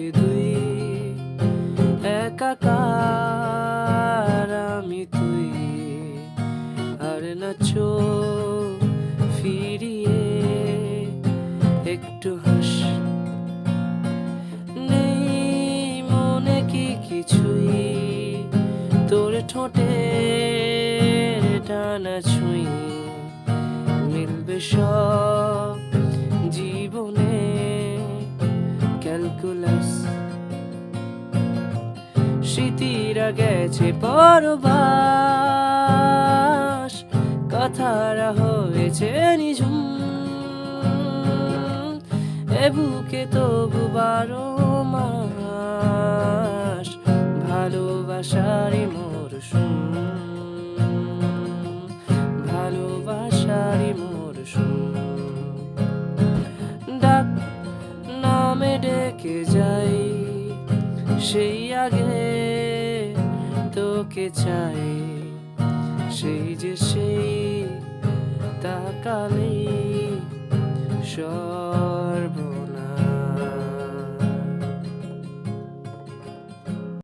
চোখে দুই একাকার আমি তুই আর না চোখ ফিরিয়ে একটু হাস নেই মনে কি কিছুই তোর ঠোঁটের টানা ছুঁই মিলবে সব জীবনে ক্যালকুলাস স্মৃতিরা গেছে পরবাস কথারা হয়েছে নিঝুম এ বুকে তবু 12 মাস ভালোবাসারই মরশুম ভালোবাসারই মরশুম ডাক নামে ডেকে যাই সেই আগে তোকে চাই সেই যে সেই তাকালেই সব